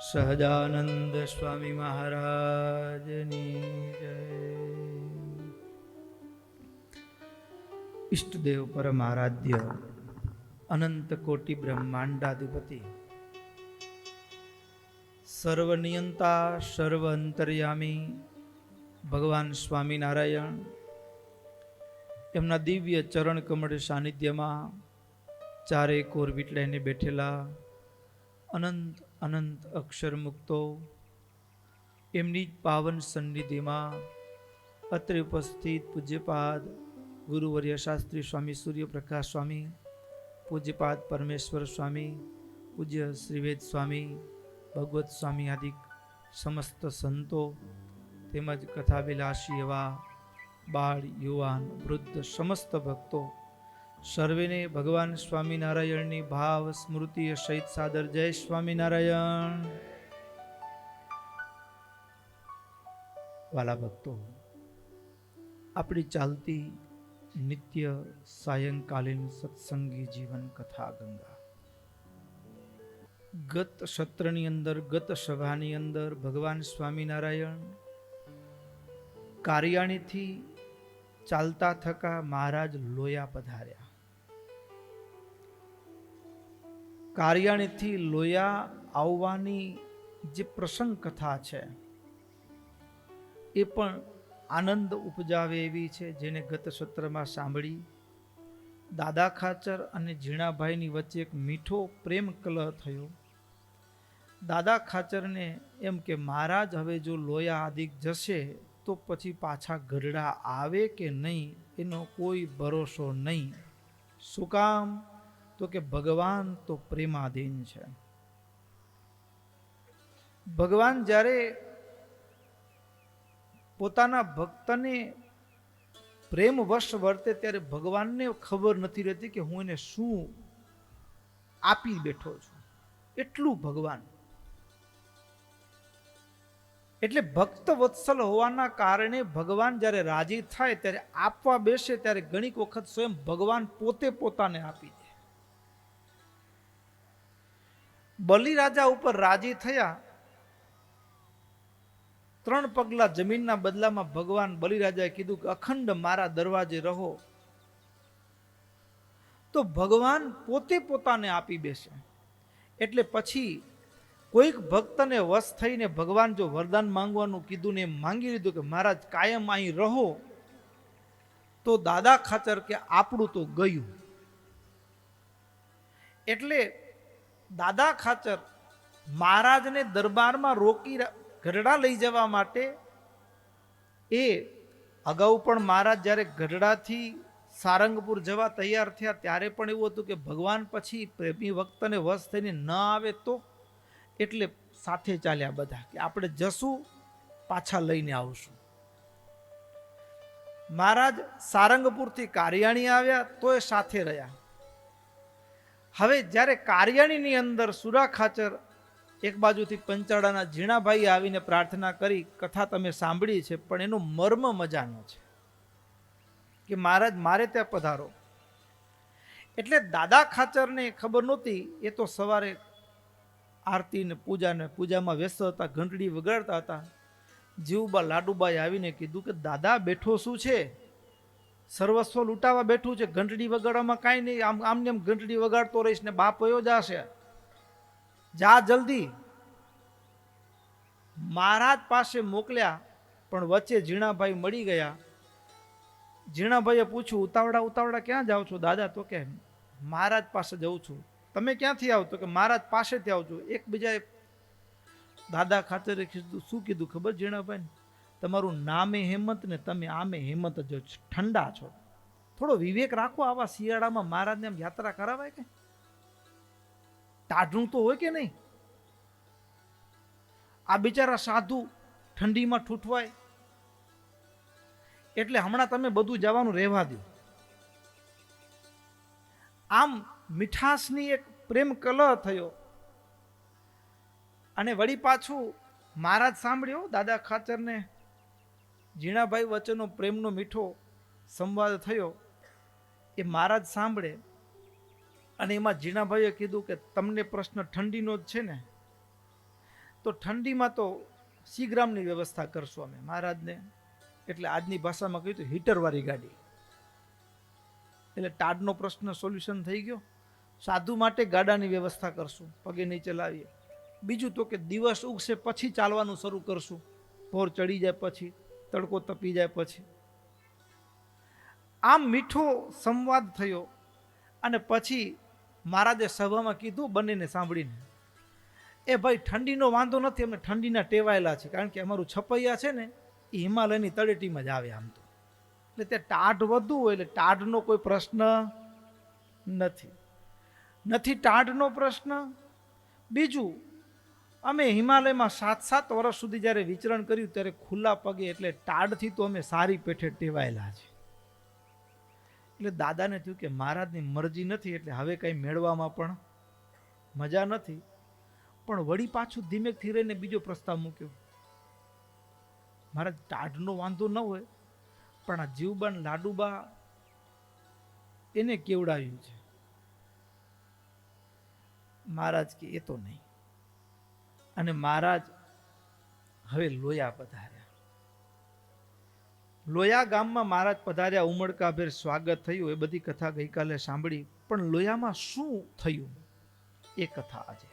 સહજાનંદ સ્વામી મહારાજની જય. ઈષ્ટદેવ પરમ આરાધ્ય અનંત કોટી બ્રહ્માંડાધિપતિ સર્વનિયંતા સર્વ અંતર્યામી ભગવાન સ્વામિનારાયણ એમના દિવ્ય ચરણ કમળ સાનિધ્યમાં ચારે કોર વીટલાઈને બેઠેલા અનંત અનંત અક્ષર મુક્તો એમની જ પાવન સન્નિધિમાં અત્રે ઉપસ્થિત પૂજ્યપાદ ગુરુવર્ય શાસ્ત્રી સ્વામી સૂર્યપ્રકાશ સ્વામી, પૂજ્યપાદ પરમેશ્વર સ્વામી, પૂજ્ય શ્રીવેદ સ્વામી, ભગવત સ્વામી આદિ સમસ્ત સંતો તેમજ કથાવિલાસી એવા બાળ યુવાન વૃદ્ધ સમસ્ત ભક્તો સર્વેને ભગવાન સ્વામિનારાયણની ભાવ સ્મૃતિ સહિત સાદર જય સ્વામિનારાયણ. વાલા ભક્તો, આપણી ચાલતી નિત્ય સાયંકાલીન સત્સંગી જીવન કથા ગંગા ગત સત્રની અંદર, ગત સભાની અંદર ભગવાન સ્વામિનારાયણ કારિયાણીથી ચાલતા થકા મહારાજ લોયા પધાર્યા. કારિયાણીથી લોયા આવવાની જે પ્રસંગ કથા છે એ પણ આનંદ ઉપજાવે એવી છે, જેને ગત સત્રમાં સાંભળી. દાદા ખાચર અને ઝીણાભાઈની વચ્ચે એક મીઠો પ્રેમ કલહ થયો. દાદા ખાચરને એમ કે મહારાજ હવે જો લોયા આદિક જશે તો પછી પાછા ગઢડા આવે કે નહીં એનો કોઈ ભરોસો નહીં. શું કામ? તો કે ભગવાન તો પ્રેમાધીન છે. ભગવાન જ્યારે પોતાના ભક્તને પ્રેમવશ વર્તે ત્યારે ભગવાનને ખબર નથી રહેતી કે હું એને શું આપી બેઠો છું. એટલું ભગવાન એટલે ભક્ત વત્સલ હોવાના કારણે ભગવાન જ્યારે રાજી થાય ત્યારે આપવા બેસે ત્યારે ઘણીક વખત સ્વયં ભગવાન પોતે પોતાને આપી દે. બલિરાજા ઉપર રાજી થયા. 3 પગલા જમીનના બદલામાં ભગવાન બલિરાજાએ કીધું કે અખંડ મારા દરવાજે રહો. તો ભગવાન પોતે પોતાને આપી બેસે. એટલે પછી કોઈક ભક્તને વશ થઈને ભગવાન જો વરદાન માંગવાનું કીધું ને એમ માંગી લીધું કે મહારાજ કાયમ અહીં રહો, તો દાદા ખાચર કે આપણું તો ગયું. એટલે દાદા ખાચર મહારાજને દરબારમાં રોકી ગઢડા લઈ જવા માટે એ અગાઉ પણ મહારાજ જ્યારે ગઢડાથી સારંગપુર જવા તૈયાર થયા ત્યારે પણ એવું હતું કે ભગવાન પછી પ્રેમી ભક્તને વશ થઈને ન આવે તો, એટલે સાથે ચાલ્યા બધા કે આપણે જશું પાછા લઈને આવશું. મહારાજ સારંગપુરથી કારિયાણી આવ્યા તો એ સાથે રહ્યા. હવે જ્યારે કારિયાણીની અંદર સુરા ખાચર એક બાજુથી પંચાળાના ઝીણાભાઈ આવીને પ્રાર્થના કરી. કથા તમે સાંભળી છે પણ એનો મર્મ મજાનો છે કે મહારાજ મારે ત્યાં પધારો. એટલે દાદા ખાચરને ખબર નહોતી. એ તો સવારે આરતી ને પૂજામાં વ્યસ્ત હતા, ઘંટડી વગાડતા હતા. જીવબા લાડુબાઈ આવીને કીધું કે દાદા બેઠો શું છે? સર્વસ્વ લૂંટાવા બેઠું છે, ઘંટડી વગાડવામાં કાંઈ નહીં, આમને એમ ઘંટડી વગાડતો રહીશ ને બાપ વયો જશે, જા જલ્દી. મહારાજ પાસે મોકલ્યા પણ વચ્ચે ઝીણાભાઈ મળી ગયા. ઝીણાભાઈએ પૂછ્યું ઉતાવળા ક્યાં જાઓ છો દાદા? તો કે મહારાજ પાસે જઉં છું. તમે ક્યાંથી આવો? તો કે મહારાજ પાસેથી આવું છું. એકબીજાએ દાદા ખાચરે શું કીધું ખબર ઝીણાભાઈ? તમારું નામે હેમંત ને તમે આમે હેમંત જો ઠંડા છો. થોડો વિવેક રાખો. આવા શિયાળામાં મહારાજને એમ યાત્રા કરાવાય કે? ટાઢું તો હોય કે નહીં? આ બિચારા સાધુ ઠંડીમાં ઠૂઠવાય. એટલે હમણાં તમે બધું જવાનું રહેવા દો. આમ મીઠાસની એક પ્રેમ કલહ થયો. અને વળી પાછું મહારાજ સાંભળ્યો દાદા ખાચરને ઝીણાભાઈ વચ્ચેનો પ્રેમનો મીઠો સંવાદ થયો. એ મહારાજ સાંભળે અને એમાં ઝીણાભાઈએ કીધું કે તમને પ્રશ્ન ઠંડીનો જ છે ને? તો ઠંડીમાં તો સીગ્રામની વ્યવસ્થા કરશું અમે મહારાજને, એટલે આજની ભાષામાં કહ્યું તો હીટરવાળી ગાડી, એટલે ટાઢનો પ્રશ્ન સોલ્યુશન થઈ ગયો. સાધુ માટે ગાડાની વ્યવસ્થા કરશું, પગે નહીં ચલાવીએ. બીજું તો કે દિવસ ઉગશે પછી ચાલવાનું શરૂ કરશું, ભોર ચડી જાય પછી, તડકો તપી જાય પછી. આમ મીઠો સંવાદ થયો અને પછી મહારાજે સભામાં કીધું બંનેને સાંભળીને, એ ભાઈ ઠંડીનો વાંધો નથી, અમે ઠંડીના ટેવાયેલા છે, કારણ કે અમારું છપૈયા છે ને એ હિમાલયની તળેટીમાં જ આવે આમ તો, એટલે ત્યાં ટાઢ વધુ હોય એટલે ટાઢનો કોઈ પ્રશ્ન નથી ટાઢનો પ્રશ્ન. બીજું, અમે હિમાલયમાં 7 વર્ષ સુધી જ્યારે વિચરણ કર્યું ત્યારે ખુલ્લા પગે, એટલે ટાઢથી તો અમે સારી પેઠે ટેવાયેલા છે. એટલે દાદાને થયું કે મહારાજની મરજી નથી, એટલે હવે કંઈ મેળવામાં પણ મજા નથી. પણ વળી પાછું ધીમેકથી રહીને બીજો પ્રસ્તાવ મૂક્યો, મહારાજ ટાઢનો વાંધો ન હોય, પણ આ જીવબા લાડુબા એને કેવડાવ્યું છે. મહારાજ કે એ તો નહીં. અને મહારાજ હવે લોયા પધાર્યા. લોયા ગામમાં મહારાજ પધાર્યા, ઉમળકાભેર સ્વાગત થયું. એ બધી કથા ગઈકાલે સાંભળી, પણ લોયામાં શું થયું એ કથા આજે.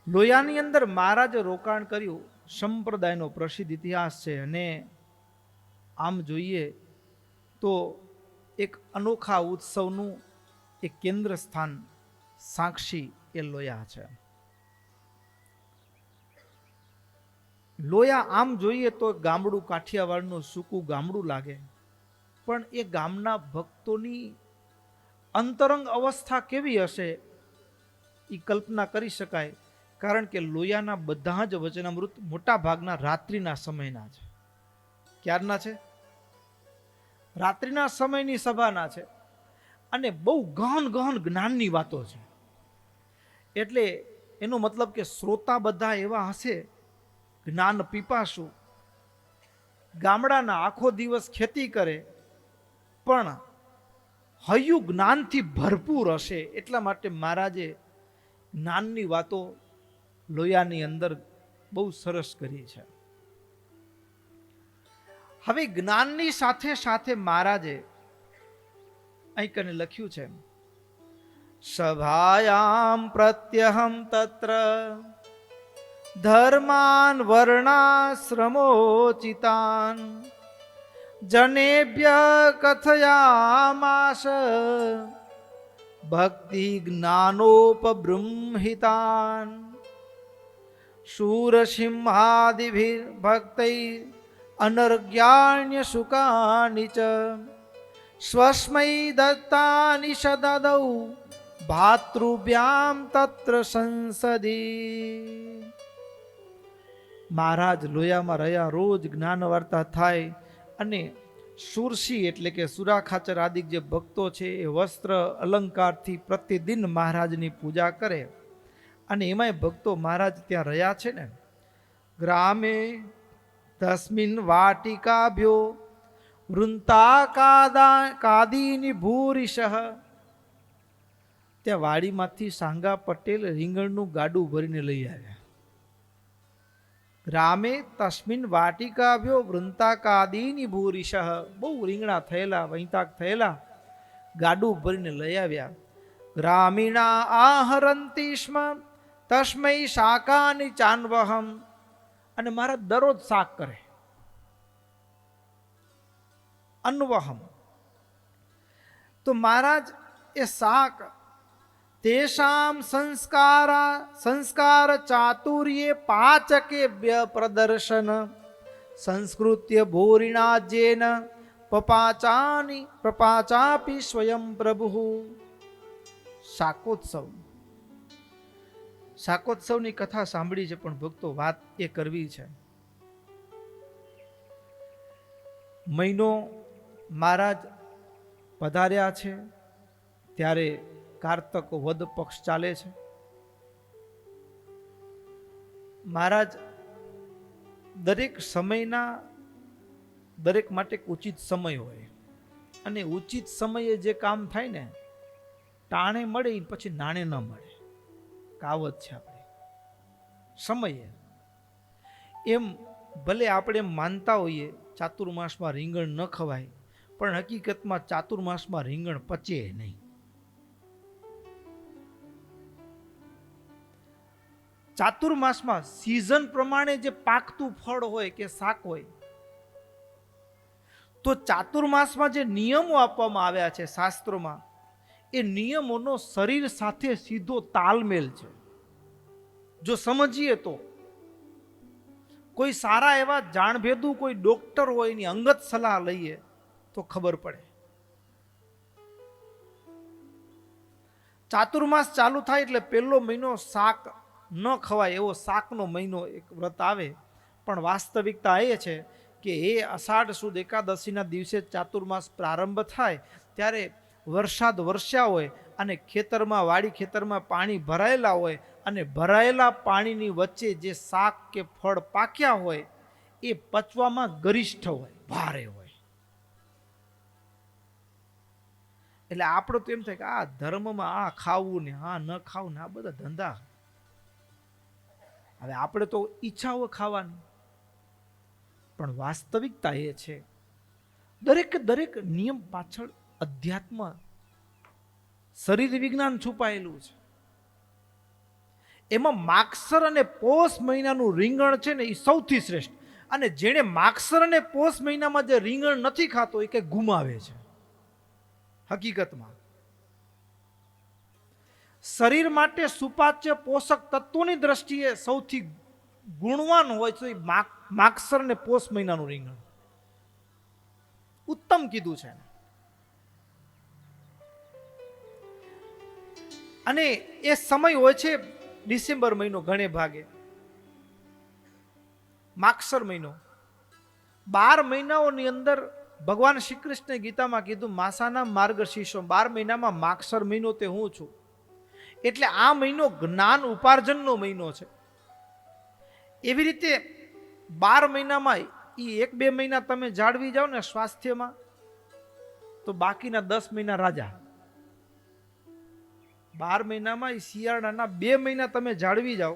લોયાની અંદર મહારાજે રોકાણ કર્યું. સંપ્રદાયનો પ્રસિદ્ધ ઇતિહાસ છે, અને આમ જોઈએ તો એક અનોખા ઉત્સવનું એક કેન્દ્ર સ્થાન સાક્ષી એ લોયા છે. લોયા આમ જોઈએ તો ગામડું, કાઠિયાવાડનું સૂકું ગામડું લાગે, પણ એ ગામના ભક્તોની અંતરંગ અવસ્થા કેવી હશે એ કલ્પના કરી શકાય. કારણ કે લોયાના બધા જ વચનામૃત મોટા ભાગના રાત્રિના સમયના છે. ક્યારના છે? રાત્રિના સમયની સભાના છે, અને બહુ ગહન ગહન જ્ઞાનની વાતો છે. એટલે એનો મતલબ કે શ્રોતા બધા એવા હશે જ્ઞાન પીપાસુ, ગામડાના આખો દિવસ ખેતી કરે પણ હૈયું જ્ઞાનથી ભરપૂર હશે. એટલા માટે મહારાજે જ્ઞાનની વાતો લોયાની અંદર બહુ સરસ કરી છે. હવે જ્ઞાનની સાથે સાથે મહારાજે અહીં કને લખ્યું છે, સભાયામ પ્રત્યહમ તત્ર ધર્માન વર્ણાશ્રમોચિતાન જનેભ્ય કથયામાસ ભક્તિ જ્ઞાનોપબૃંહિતાન શૂરસિંહાદિભિર ભક્તૈ અનર્ગ્યાણ્ય સુકાનિ ચ સ્વસ્મૈ દત્તાનિ સદદૌ ભાતૃભ્યામ તત્ર સંસદી. મહારાજ લોયામાં રહ્યા, રોજ જ્ઞાન વાર્તા થાય, અને સુરસી એટલે કે સુરાખાચર આદિ જે ભક્તો છે એ વસ્ત્ર અલંકારથી પ્રતિદિન મહારાજની પૂજા કરે. અને એમાંય ભક્તો મહારાજ ત્યાં રહ્યા છે ને. ગ્રામે તસ્મિન વાટિકાભ્યો વૃંતા કાદીની ભૂરિશઃ. ત્યાં વાડીમાંથી સાંગા પટેલ રીંગણનું ગાડું ભરીને લઈ આવ્યા. ગ્રામે તસ્મિન વાટિકાભ્યો વૃંતા કાદીની ભૂરિશઃ. બહુ રીંગણા થયેલા, વૈતાક થયેલા, ગાડું ભરીને લઈ આવ્યા. ગ્રામીણા આહરંતી સ્મ તસ્મૈ શાકાની ચાન્વહમ. અને મારા દરરોજ શાક કરે, અન્વહમ. તો મહારાજ એ શાક તેષામ સંસ્કાર ચાતુર્ય પાચકે પ્રદર્શન સંસ્કૃત્ય ભૂરિણા જેન પપાચાપી સ્વયં પ્રભુ. શાકોત્સવની કથા સાંભળી છે, પણ ભક્તો વાત એ કરવી છે. મહિનો મહારાજ પધાર્યા છે ત્યારે કારતક વદ પક્ષ ચાલે છે. મહારાજ દરેક સમયના દરેક માટે ઉચિત સમય હોય, અને ઉચિત સમયે જે કામ થાય ને ટાણે મળે પછી નાણે ન મળે, કાવત છે. સમયે. એમ ભલે આપણે એમ માનતા હોઈએ ચાતુર્માસમાં રીંગણ ન ખવાય, પણ હકીકતમાં ચાતુર્માસમાં રીંગણ પચે નહીં. ચાતુર્માસમાં સિઝન પ્રમાણે જે પાકતું ફળ હોય કે શાક હોય, તો ચાતુર્માસમાં જે નિયમો આપવામાં આવ્યા છે શાસ્ત્રોમાં, એ નિયમોનો શરીર સાથે સીધો તાલમેલ છે. જો સમજીએ તો કોઈ સારા એવા જાણભેદુ કોઈ ડોક્ટર હોય એની અંગત સલાહ લઈએ તો ખબર પડે. ચાતુર્માસ ચાલુ થાય એટલે પહેલો મહિનો શાક ન ખવાય એવો શાકનો મહિનો એક વ્રત આવે. પણ વાસ્તવિકતા એ છે કે એ અષાઢ સુદ એકાદશીના દિવસે ચાતુર્માસ પ્રારંભ થાય ત્યારે વરસાદ વરસ્યા હોય અને ખેતરમાં વાડી ખેતરમાં પાણી ભરાયેલા હોય અને ભરાયેલા પાણીની વચ્ચે જે શાક કે ફળ પાક્યા હોય એ પચવામાં ગરિષ્ઠ હોય, ભારે હોય. એટલે આપણો તો એમ થાય કે આ ધર્મમાં આ ખાવું ને આ ન ખાવું ને આ બધા ધંધા. હવે આપણે તો ઈચ્છા હોય ખાવાની, પણ વાસ્તવિકતા એ છે દરેક નિયમ પાછળ અધ્યાત્મ શરીર વિજ્ઞાન છુપાયેલું છે. એમાં માગસર અને પોષ મહિનાનું રીંગણ છે ને એ સૌથી શ્રેષ્ઠ. અને જેણે માગસર અને પોષ મહિનામાં જે રીંગણ નથી ખાતો એ કઈ ગુમાવે છે. હકીકતમાં શરીર માટે સુપાચ્ય પોષક તત્વોની દ્રષ્ટિએ સૌથી ગુણવાન હોય તો માગસર અને પોષ મહિનાનું રીંગણ ઉત્તમ કીધું છે. અને એ સમય હોય છે ડિસેમ્બર મહિનો, ઘણે ભાગે માગસર મહિનો. 12 મહિનાઓની અંદર ભગવાન શ્રી કૃષ્ણે ગીતામાં કીધું માસાના માર્ગશીર્ષો, 12 મહિનામાં માગસર મહિનો તે હું છું. એટલે આ મહિનો જ્ઞાન ઉપાર્જનનો મહિનો છે. એવી રીતે 12 મહિનામાં 1-2 મહિના તમે જાળવી જાઓ ને સ્વાસ્થ્યમાં, તો બાકીના 10 મહિના રાજા. 12 મહિનામાં શિયાળાના 2 મહિના તમે જાળવી જાઓ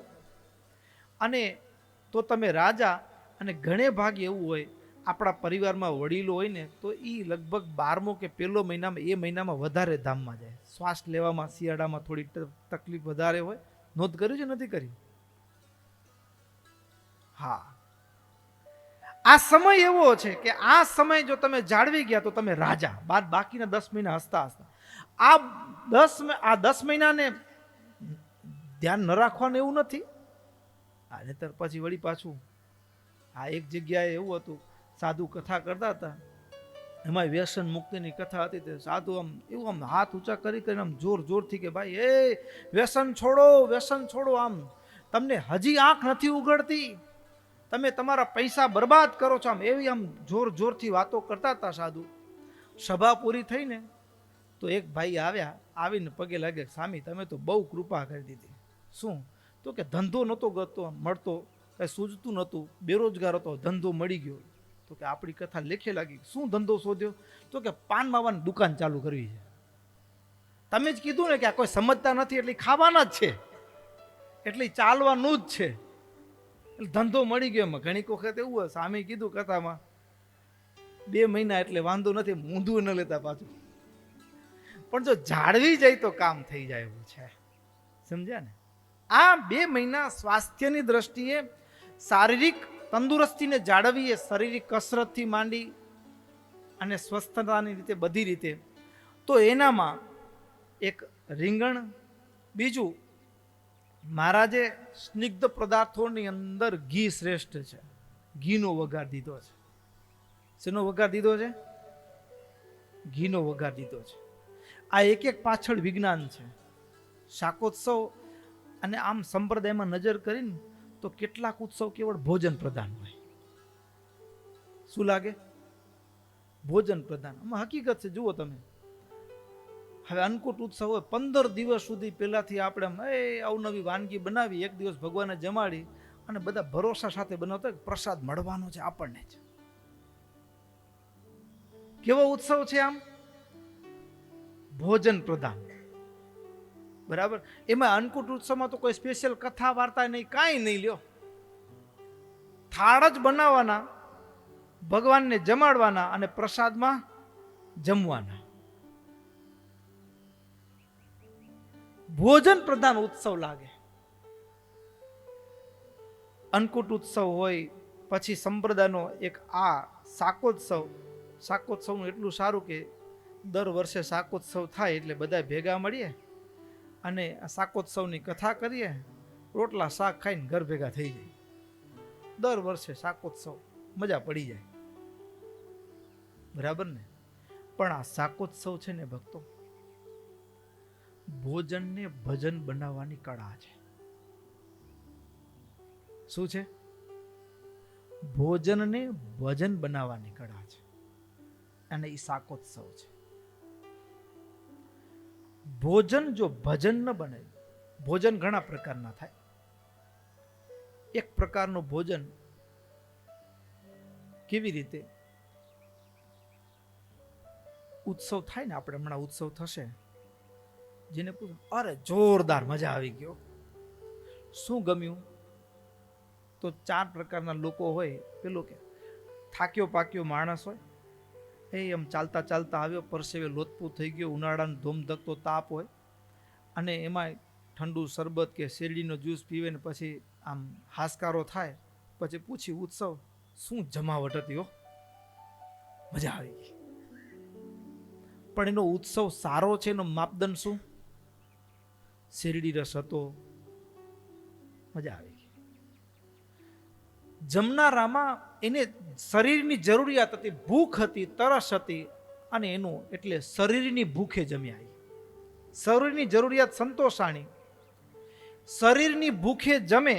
અને તો તમે રાજા. અને ઘણે ભાગ એવું હોય આપણા પરિવારમાં વડીલો હોય ને તો એ લગભગ 12મો કે પહેલો મહિનામાં એ મહિનામાં વધારે ધામમાં જાય. શ્વાસ લેવામાં શિયાળામાં થોડી તકલીફ વધારે હોય. નોંધ કર્યું છે નથી કરી? હા, આ સમય એવો છે કે આ સમય જો તમે જાળવી ગયા તો તમે રાજા. બાકીના 10 મહિના હસતા હસતા. આ 10 મહિનાને ધ્યાન ન રાખવાનું એવું નથી. નહીતર પછી વળી પાછું આ એક જગ્યાએ એવું હતું, સાધુ કથા કરતા હતા, એમાં વ્યસન મુક્તિની કથા હતી. તે સાધુ આમ એવું આમ હાથ ઊંચા કરીને આમ જોરથી કે ભાઈ એ વ્યસન છોડો, વ્યસન છોડો. આમ તમને હજી આંખ નથી ઉઘડતી, તમે તમારા પૈસા બરબાદ કરો છો. આમ એવી આમ જોરથી વાતો કરતા હતા સાધુ. સભા પૂરી થઈને તો એક ભાઈ આવ્યા, આવીને પગે લાગે, સ્વામી તમે તો બહુ કૃપા કરી દીધી. શું? તો કે ધંધો નહોતો મળતો, કઈ સૂઝતું નહોતું, બેરોજગાર હતો, ધંધો મળી ગયો. તો કે આપણી કથા લેખે લાગી. શું ધંધો શોધ્યો? તો કે પાન માવાની દુકાન ચાલુ કરવી છે. તમે જ કીધું ને કે આ કોઈ સમજતા નથી એટલે ખાવાના જ છે, એટલે ચાલવાનું જ છે. એટલે ધંધો મળી ગયો. એમાં ઘણી વખત એવું હોય, સ્વામી કીધું કથામાં 2 મહિના એટલે વાંધો નથી, મૂંધું ન લેતા પાછું. પણ જો જાળવી જાય તો કામ થઈ જાય એવું છે. સમજ્યા ને? આ 2 મહિના સ્વાસ્થ્યની દ્રષ્ટિએ શારીરિક તંદુરસ્તીને જાળવીએ, શારીરિક કસરતથી માંડી અને સ્વસ્થતાની રીતે બધી રીતે, તો એનામાં એક રીંગણ. બીજું, મહારાજે સ્નિગ્ધ પદાર્થોની અંદર ઘી શ્રેષ્ઠ છે. ઘીનો વઘાર દીધો છે. શેનો વઘાર દીધો છે? ઘીનો વઘાર દીધો છે. આ એક પાછળ વિજ્ઞાન છે. શાકોત્સવ અને આમ સંપ્રદાયમાં નજર કરીને તો કેટલાક ઉત્સવ કેવળ ભોજન પ્રધાન હોય. શું લાગે? ભોજન પ્રધાન. આમાં હકીકત છે. જુઓ તમે, હવે અન્નકૂટ ઉત્સવ હોય, 15 દિવસ સુધી પહેલાથી આપણે અવનવી વાનગી બનાવી, એક દિવસ ભગવાનને જમાડી અને બધા ભરોસા સાથે બનાવતા પ્રસાદ મળવાનો છે આપણને જ. કેવો ઉત્સવ છે? આમ ભોજન પ્રધાન. બરાબર. એમાં અન્નકૂટ ઉત્સવમાં તો કોઈ સ્પેશિયલ કથા વાર્તા નહીં, કાંઈ નહીં લ્યો. થાળ જ બનાવવાના, ભગવાનને જમાડવાના અને પ્રસાદમાં જમવાના. ભોજન પ્રધાન ઉત્સવ લાગે. અન્નકૂટ ઉત્સવ હોય, પછી સંપ્રદાયનો એક આ શાકોત્સવ. શાકોત્સવનું એટલું સારું કે દર વર્ષે શાકોત્સવ થાય એટલે બધા ભેગા મળીએ અને આ શાકોત્સવની કથા કરીએ, રોટલા શાક ખાઈને ઘર ભેગા થઈ જાય. દર વર્ષે શાકોત્સવ, મજા પડી જાય. બરાબર ને? પણ આ શાકોત્સવ છે ને ભક્તો, ભોજનને ભજન બનાવવાની કળા છે. શું છે? ભોજનને ભજન બનાવવાની કળા છે, અને એ શાકોત્સવ છે. ભોજન જો ભજન ન બને, ભોજન ઘણા પ્રકારના થાય. એક પ્રકારનું ભોજન કેવી રીતે? ઉત્સવ થાય ને, આપણે હમણાં ઉત્સવ થશે, જેને પૂછો અરે જોરદાર મજા આવી ગયો, શું ગમ્યું? તો 4 પ્રકારના લોકો હોય. પેલું કે થાક્યો પાક્યો માણસ હોય, એ એમ ચાલતા ચાલતા આવ્યો, પરસેવે લોથપૂ થઈ ગયો, ઉનાળાનો ધોમધકતો તાપ હોય, અને એમાં ઠંડુ શરબત કે શેરડીનો જ્યુસ પીવે ને પછી આમ હાશકારો થાય, પછી પૂછી ઉત્સવ શું જમાવટ હતી, હો મજા આવી ગઈ. પણ એનો ઉત્સવ સારો છે, એનો માપદંડ શું? શેરડી રસ હતો, મજા આવી ગઈ. જમનારામાં એને શરીરની જરૂરિયાત હતી, ભૂખ હતી, તરસ હતી, અને એનું એટલે શરીરની ભૂખે જમ્યા. શરીરની જરૂરિયાત સંતોષાણી. શરીરની ભૂખે જમે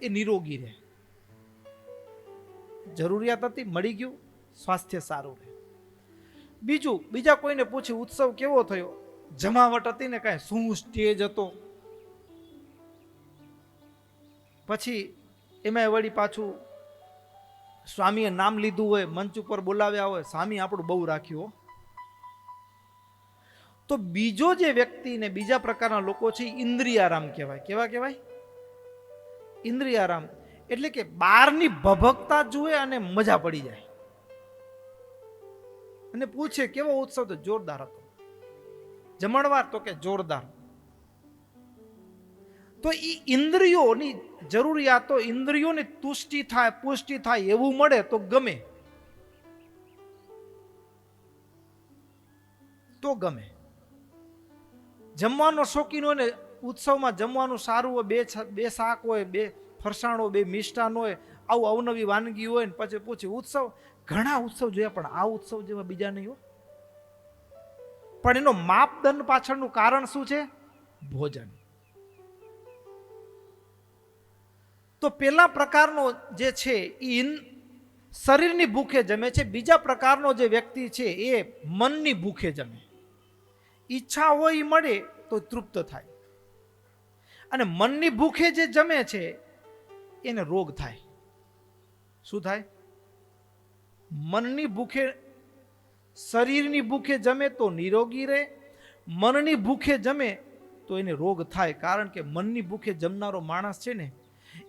એ નિરોગી રહે. જરૂરિયાત હતી, મળી ગયું, સ્વાસ્થ્ય સારું રહે. બીજું, બીજા કોઈને પૂછી ઉત્સવ કેવો થયો? જમાવટ હતી ને, કાંઈ શું સ્ટેજ હતો? પછી એમાં વળી પાછું સ્વામીએ નામ લીધું હોય, મંચ ઉપર બોલાવ્યા હોય, સ્વામી આપણું બહુ રાખ્યું. તો બીજો જે વ્યક્તિ ને બીજા પ્રકારના લોકો છે, ઇન્દ્રિયારામ કહેવાય. કેવા કહેવાય? ઇન્દ્રિયારામ. એટલે કે બહારની ભભકતા જુએ અને મજા પડી જાય, અને પૂછે કેવો ઉત્સવ? તો જોરદાર હતો. જમણવાર? તો કે જોરદાર. તો એ ઇન્દ્રિયોની જરૂરિયાતો, ઇન્દ્રિયોની તુષ્ટિ થાય, પુષ્ટિ થાય એવું મળે તો ગમે, તો ગમે. જમવાનો શોખીન હોય ને, ઉત્સવમાં જમવાનું સારું હોય, બે શાક હોય, 2 ફરસાણ હોય, 2 મિષ્ટાન હોય, આવું અવનવી વાનગી હોય, ને પછી પૂછી ઉત્સવ. ઘણા ઉત્સવ જોયા, પણ આ ઉત્સવ જેવા બીજા નહીં હોય. પણ એનો માપદંડ પાછળનું કારણ શું છે? ભોજન. તો પેલા પ્રકારનો જે છે એ શરીરની ભૂખે જમે છે. બીજા પ્રકારનો જે વ્યક્તિ છે એ મનની ભૂખે જમે. ઈચ્છા હોય એ મળે તો તૃપ્ત થાય, અને મનની ભૂખે જે જમે છે એને રોગ થાય. શું થાય? મનની ભૂખે, શરીરની ભૂખે જમે તો નિરોગી રહે, મનની ભૂખે જમે તો એને રોગ થાય. કારણ કે મનની ભૂખે જમનારો માણસ છે ને,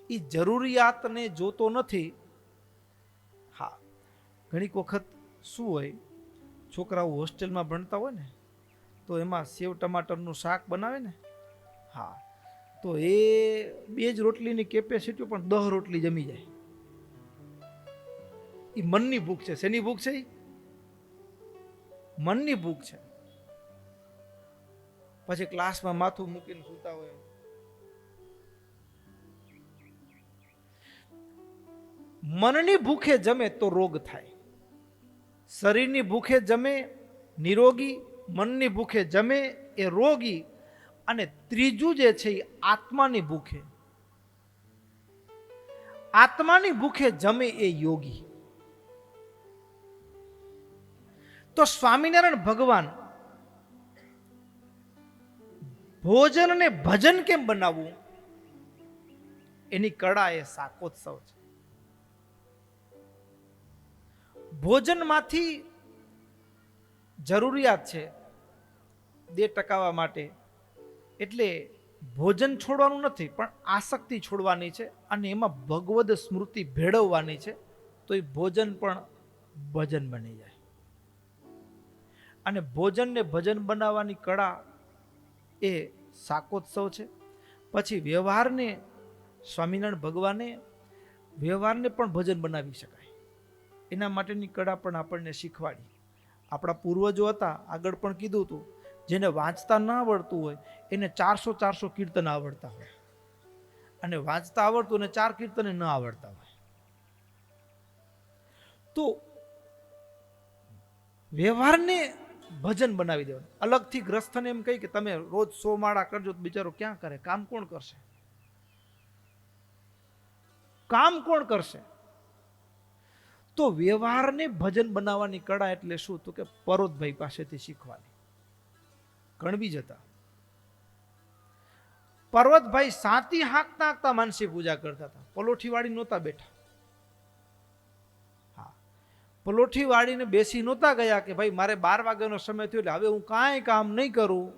એ જરૂરિયાતને જોતો નથી. હા, ઘણીક વખત શું હોય, છોકરાઓ હોસ્ટેલમાં ભણતા હોય ને, તો એમાં સેવ ટમાટરનું શાક બનાવે ને, હા, તો એ 2 જ રોટલીની કેપેસિટી પણ 10 રોટલી જમી જાય. એ મનની ભૂખ છે. શેની ભૂખ છે? મનની ભૂખ છે. પછી ક્લાસમાં માથું મૂકીને સૂતા હોય. મનની ભૂખે જમે તો રોગ થાય. શરીરની ભૂખે જમે નિરોગી, મનની ભૂખે જમે એ રોગી, અને ત્રીજું જે છે એ આત્માની ભૂખે, આત્માની ભૂખે જમે એ યોગી. તો સ્વામિનારાયણ ભગવાન ભોજન અને ભજન કેમ બનાવવું, એની કળા એ શાકોત્સવ છે. ભોજનમાંથી જરૂરિયાત છે 2 ટકાવા માટે એટલે ભોજન છોડવાનું નથી, પણ આસક્તિ છોડવાની છે અને એમાં ભગવદ સ્મૃતિ ભેળવવાની છે, તો એ ભોજન પણ ભજન બની જાય. અને ભોજનને ભજન બનાવવાની કળા એ શાકોત્સવ છે. પછી વ્યવહારને સ્વામિનારાયણ ભગવાને વ્યવહારને પણ ભજન બનાવી શકાય, એના માટેની કળા પણ આપણને શીખવાડી. આપણા પૂર્વજો હતા, આગળ પણ કીધું હતું, જેને વાંચતા ન આવડતું હોય એને 400 કીર્તન આવડતા હોય, અને વાંચતા આવડતું અને 4 કીર્તન ન આવડતા હોય. તો વ્યવહારને ભજન બનાવી દેવાનું. અલગથી ગ્રસ્થને એમ કહી કે તમે રોજ 100 માળા કરજો, તો બિચારો ક્યાં કરે? કામ કોણ કરશે? કામ કોણ કરશે? તો વ્યવહારને ભજન બનાવવાની કળા એટલે શું? તો કે પરોતભાઈ પાસેથી શીખવાની. કણબી જતા પર્વતભાઈ સાતી હાંકતા હાંકતા માનસી પૂજા કરતા હતા. પલોઠી વાળી નહોતા બેઠા. હા, પલોઠી વાળીને બેસી નહોતા ગયા કે ભાઈ મારે 12 વાગ્યાનો સમય થયો એટલે હવે હું કાંઈ કામ નહીં કરું.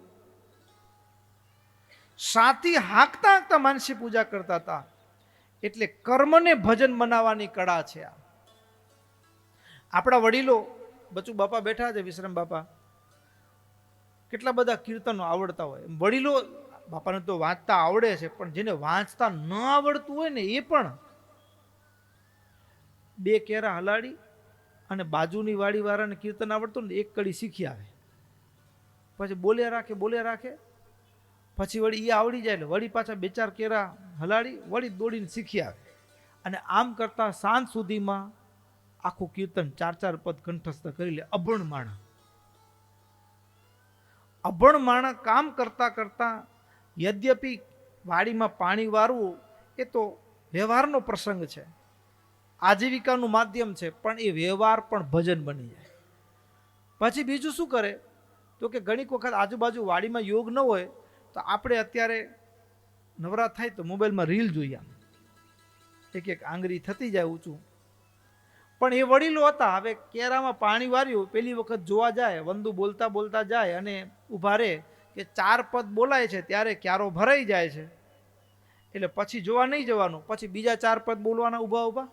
સાતી હાંકતા હાંકતા માનસી પૂજા કરતા હતા. એટલે કર્મને ભજન બનાવવાની કળા છે આ. આપણા વડીલો, બચુ બાપા બેઠા છે, વિશ્રામ બાપા, કેટલા બધા કીર્તનો આવડતા હોય. વડીલો બાપાને તો વાંચતા આવડે છે, પણ જેને વાંચતા ન આવડતું હોય ને, એ પણ 2 કેરા હલાડી અને બાજુની વાડી વાળાને કીર્તન આવડતું ને 1 કડી શીખી આવે, પછી બોલ્યા રાખે, પછી વળી એ આવડી જાય એટલે વળી પાછા 2-4 કેરા હલાડી વળી દોડીને શીખી આવે. અને આમ કરતા સાંજ સુધીમાં આખું કીર્તન 4-4 પદ કંઠસ્થ કરી લે. અભણ માણા કામ કરતા કરતા, યદ્યપિ વાડીમાં પાણી વારવું એ તો વ્યવહારનો પ્રસંગ છે, આજીવિકાનું માધ્યમ છે, પણ એ વ્યવહાર પણ ભજન બની જાય. પછી બીજું શું કરે? તો કે ઘણીક વખત આજુબાજુ વાડીમાં યોગ ન હોય તો આપણે અત્યારે નવરાત થાય તો મોબાઈલમાં રીલ જોઈએ, એક આંગળી થતી જાય ઊંચું. પણ એ વડીલો હતા, હવે કેરામાં પાણી વાર્યું, પેલી વખત જોવા જાય, વંદુ બોલતા બોલતા જાય અને ઊભા રહે કે 4 પદ બોલાય છે ત્યારે ક્યારો ભરાઈ જાય છે, એટલે પછી જોવા નહીં જવાનું, પછી બીજા 4 પદ બોલવાના ઊભા.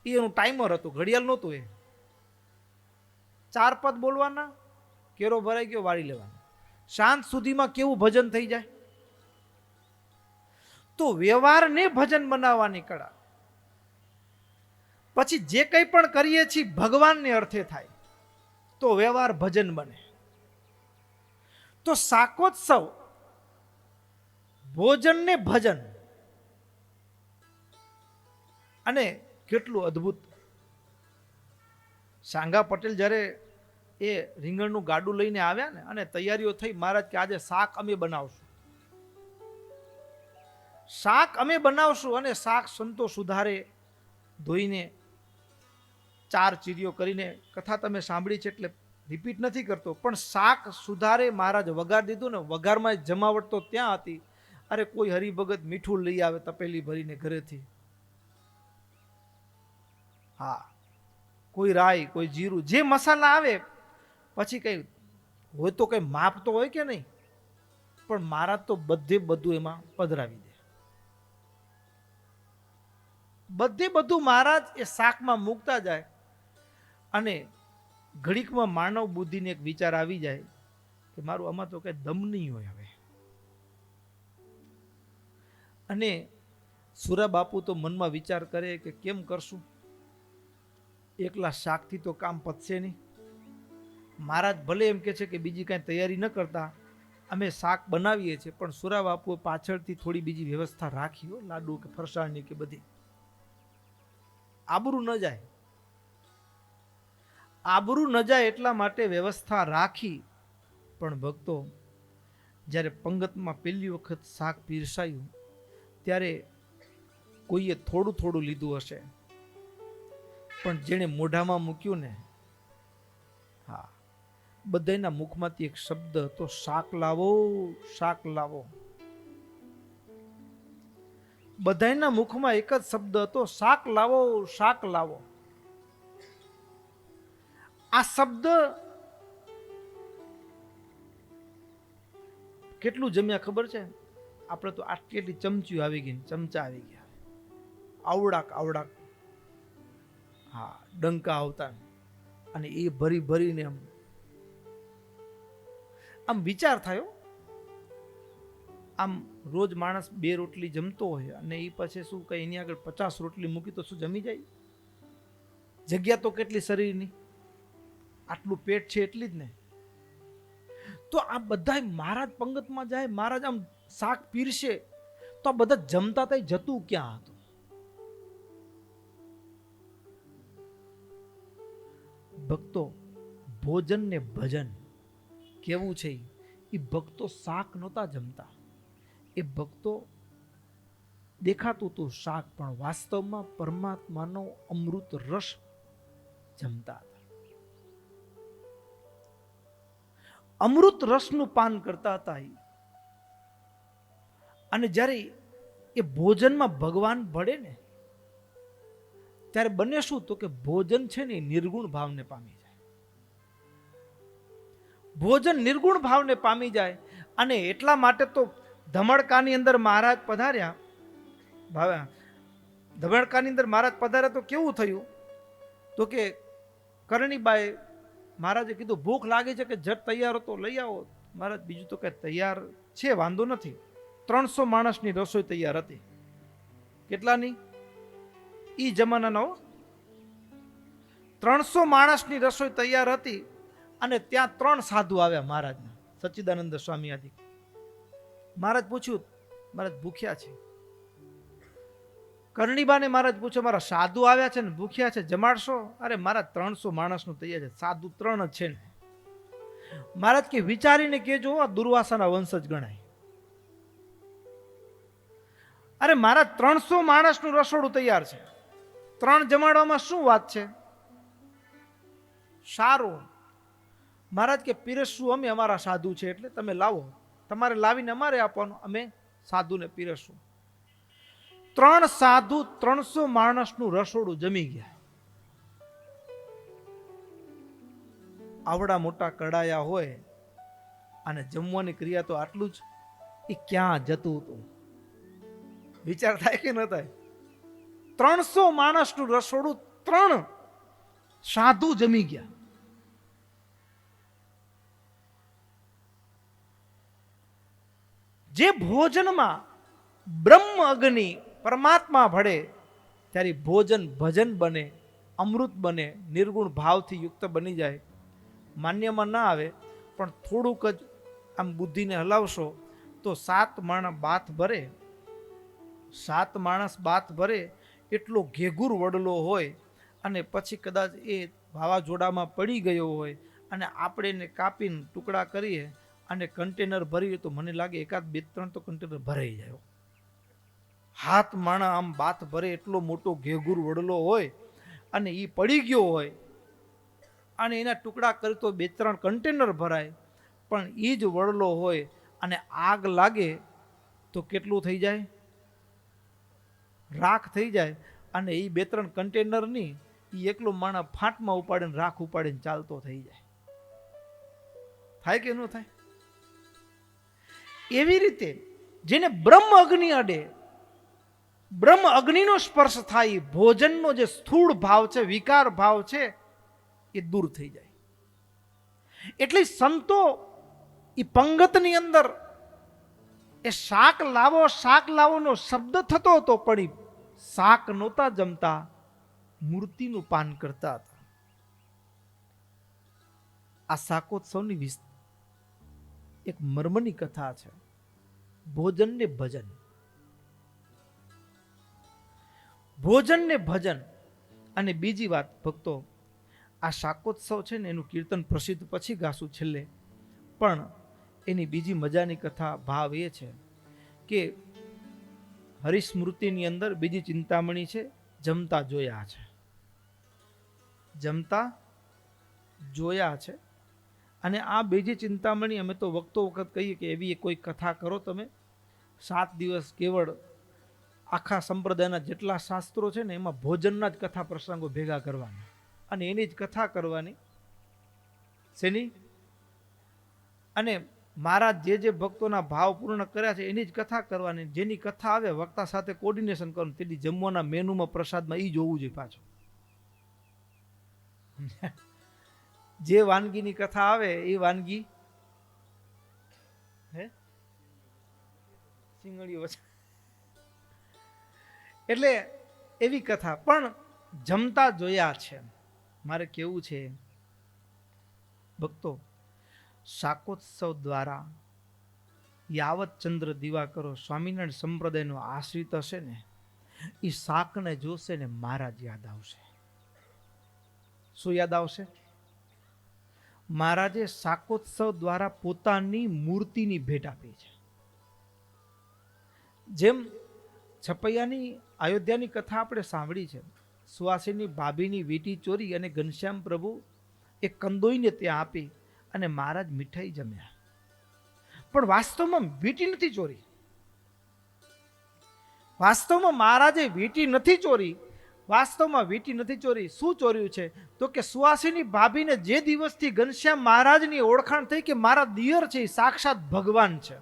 એનું ટાઈમર હતું, ઘડિયાળ નહોતું. એ 4 પદ બોલવાના, કેરો ભરાઈ ગયો, વાળી લેવાનો. શાંત સુધીમાં કેવું ભજન થઈ જાય. તો વ્યવહારને ભજન બનાવવાની કળા. પછી જે કંઈ પણ કરીએ છીએ ભગવાનને અર્થે થાય તો વ્યવહાર ભજન બને. તો શાકોત્સવ ભોજનને ભજન, અને કેટલું અદ્ભુત. સાંગા પટેલ જ્યારે એ રીંગણનું ગાડું લઈને આવ્યા ને, અને તૈયારીઓ થઈ, મહારાજ કે આજે શાક અમે બનાવશું, અને શાક સંતો સુધારે ધોઈને 4 ચીરીઓ કરીને, કથા તમે સાંભળી છે એટલે રિપીટ નથી કરતો, પણ શાક સુધારે મહારાજ વઘાર દીધું ને, વઘારમાં જમાવટ તો ત્યાં હતી. અરે કોઈ હરિભગત મીઠું લઈ આવે તપેલી ભરીને ઘરેથી, હા, કોઈ રાઈ, કોઈ જીરું, જે મસાલા આવે, પછી કઈ હોય તો કઈ માપ તો હોય કે નહીં, પણ મહારાજ તો બધું એમાં પધરાવી દે. બધું મહારાજ એ શાકમાં મૂકતા જાય, અને ઘડીકમાં માનવ બુદ્ધિને એક વિચાર આવી જાય કે મારું આમાં તો કઈ દમ નહીં હોય હવે. અને સુરા બાપુ તો મનમાં વિચાર કરે કે કેમ કરશું, એકલા શાકથી તો કામ પતશે નહીં. મહારાજ ભલે એમ કે છે કે બીજી કાંઈ તૈયારી ન કરતા, અમે શાક બનાવીએ છીએ, પણ સુરા બાપુએ પાછળથી થોડી બીજી વ્યવસ્થા રાખી હો, લાડુ કે ફરસાણની કે બધી. આબરૂ ન જાય એટલા માટે વ્યવસ્થા રાખી. પણ ભક્તો, જ્યારે પંગતમાં પહેલી વખત શાક પીરસાયું ત્યારે કોઈએ થોડું લીધું હશે, પણ જેણે મોઢામાં મૂક્યું ને, હા, બધાના મુખમાંથી એક શબ્દ હતો, શાક લાવો, શાક લાવો. બધાના મુખમાં એક જ શબ્દ હતો, શાક લાવો, શાક લાવો. આ શબ્દ કેટલું જમ્યા ખબર છે? આપણે તો આટલી એટલી ચમચીઓ આવી ગઈ, ચમચા આવી ગયા, આવડાક આવડાક, હા, ડંકા આવતા, અને એ ભરી ભરીને આમ વિચાર થયો, આમ રોજ માણસ 2 રોટલી જમતો હોય અને એ પછી શું કઈ એની આગળ 50 રોટલી મૂકી તો શું જમી જાય? જગ્યા તો કેટલી શરીરની, આટલું પેટ છે એટલી જ ને. તો આ બધા મહારાજ પંગતમાં જાય, મહારાજ આમ શાક પીરશે, તો આ બધા જમતા તઈ જતું ક્યાં હતું? ભક્તો, ભોજન ને ભજન કેવું છે? એ ભક્તો શાક નહોતા જમતા, એ ભક્તો દેખાતું હતું શાક, પણ વાસ્તવમાં પરમાત્માનો અમૃત રસ જમતા હતા. અમૃત રસનું પાન કરતા હતા. અને જ્યારે એ ભોજનમાં ભગવાન ભળે ને, ત્યારે બને શું? તો કે ભોજન છે ને નિર્ગુણ ભાવને પામી જાય. ભોજન નિર્ગુણ ભાવને પામી જાય. અને એટલા માટે તો ધમડકાની અંદર મહારાજ પધાર્યા. ધમડકાની અંદર મહારાજ પધાર્યા તો કેવું થયું? તો કે કરણીબાઈ મહારાજે કીધું ભૂખ લાગી છે કે જટ તૈયાર હતો લઈ આવો. મહારાજ બીજું તો કઈ તૈયાર છે, વાંધો નથી. 300 માણસની રસોઈ તૈયાર હતી. કેટલાની? ઈ જમાનાનો 300 માણસની રસોઈ તૈયાર હતી. અને ત્યાં 3 સાધુ આવ્યા મહારાજના, સચ્ચિદાનંદ સ્વામી આદિ. મહારાજ પૂછ્યું, મહારાજ ભૂખ્યા છે. કરણીબાને મહારાજ પૂછે, મારા સાધુ આવ્યા છે ને ભૂખ્યા છે, જમાડશો? અરે મહારાજ 300 માણસનું તૈયાર છે, સાધુ 3 જ છે ને. મહારાજ કે વિચારીને કેજો, આ દુર્વાસાના વંશજ ગણાય. અરે મહારાજ 300 માણસનું રસોડું તૈયાર છે, 3 જમાડવામાં શું વાત છે? સારું. મહારાજ કે પીરસશું અમે, અમારા સાધુ છે એટલે તમે લાવો, તમારે લાવીને અમારે આપવાનું, અમે સાધુને પીરસશું. 3 સાધુ 300 માણસનું રસોડું જમી ગયા. આવડા મોટા કડાયા હોય અને જમવાની ક્રિયા તો આટલું જ, એ ક્યાં જતું હતું? વિચાર થાય કે ન થાય? 300 માણસનું રસોડું 3 સાધુ જમી ગયા. જે ભોજનમાં બ્રહ્મ અગ્નિ પરમાત્મા ભળે, ત્યારે ભોજન ભજન બને, અમૃત બને, નિર્ગુણ ભાવથી યુક્ત બની જાય. માન્યમાં ના આવે, પણ થોડુંક જ આમ બુદ્ધિને હલાવશો તો 7 માણસ બાથ ભરે, 7 માણસ બાથ ભરે એટલો ઘેઘુર વડલો હોય, અને પછી કદાચ એ વાવાઝોડામાં પડી ગયો હોય અને આપણે એને કાપીને ટુકડા કરીએ અને કન્ટેનર ભરીએ તો મને લાગે 1-2-3 તો કન્ટેનર ભરાઈ જાય. 7 માણસ આમ બાથ ભરે એટલો મોટો ઘેઘુર વડલો હોય અને એ પડી ગયો હોય અને એના ટુકડા કરી તો 2-3 કન્ટેનર ભરાય, પણ એ જ વડલો હોય અને આગ લાગે તો કેટલું થઈ જાય? રાખ થઈ જાય. અને એ 2-3 કન્ટેનર ની એ એકલો માણસ ફાંટમાં ઉપાડીને રાખ ઉપાડીને ચાલતો થઈ જાય. થાય કે ન થાય? એવી રીતે જેને બ્રહ્મ અગ્નિ અડે, બ્રહ્મ અગ્નિનો સ્પર્શ થાય, ભોજનનો જે સ્થૂળ ભાવ છે, વિકાર ભાવ છે, એ દૂર થઈ જાય. એટલે સંતો એ પંગતની અંદર એ શાક લાવોનો શબ્દ થતો હતો, પણ શાક નહોતા જમતા, મૂર્તિનું પાન કરતા હતા. આ શાકોત્સવની એક મર્મની કથા છે. ભોજન ને ભજન, ભોજન ને ભજન. અને બીજી વાત ભક્તો, આ શાકોત્સવ છે ને એનું કીર્તન પ્રસિદ્ધ પછી ગાશું છેલ્લે, પણ એની બીજી મજાની કથા ભાવ એ છે કે હરિસ્મૃતિની અંદર બીજી ચિંતામણી છે, જમતા જોયા છે. જમતા જોયા છે. અને આ બીજી ચિંતામણી અમે તો વખતો વખત કહીએ કે એવી કોઈ કથા કરો તમે, 7 દિવસ કેવળ આખા સંપ્રદાયના જેટલા શાસ્ત્રો છે ને એમાં ભોજનના જ કથા પ્રસંગો ભેગા કરવાના અને એની જ કથા કરવાની. શેની? અને મહારાજ જે જે ભક્તોના ભાવ પૂર્ણ કર્યા છે એની જ કથા કરવાની. જેની કથા આવે વક્તા સાથે કોર્ડિનેશન કરવાનું. તેની જમવાના મેનુમાં પ્રસાદમાં એ જોવું જોઈએ પાછું. જે વાનગીની કથા આવે એ વાનગી હે સિંગડીઓ એટલે એવી કથા પણ જમતા જોયા છે. મારે કેવું છે ભક્તો, શાકોત્સવ દ્વારા યાવત ચંદ્ર દિવાકરો સ્વામિનારાયણ સંપ્રદાયનો આશ્રિત હશે ને એ શાકને જોશે ને મહારાજ યાદ આવશે. શું યાદ આવશે? મહારાજે શાકોત્સવ દ્વારા પોતાની મૂર્તિની ભેટ આપી છે. જેમ છપૈયાની અયોધ્યાની કથા આપણે સાંભળી છે. સુવાસીની ભાભીની વીંટી ચોરી અને ઘનશ્યામ પ્રભુ એ કંદોઈને ત્યાં આપી અને મહારાજ મીઠાઈ જમ્યા. પણ વાસ્તવમાં વીંટી નથી ચોરી. વાસ્તવમાં મહારાજે વીંટી નથી ચોરી. વાસ્તવમાં વીંટી નથી ચોરી. શું ચોર્યું છે તો કે સુવાસીની ભાભીને જે દિવસથી ઘનશ્યામ મહારાજની ઓળખાણ થઈ કે મારા દિયર છે એ સાક્ષાત ભગવાન છે,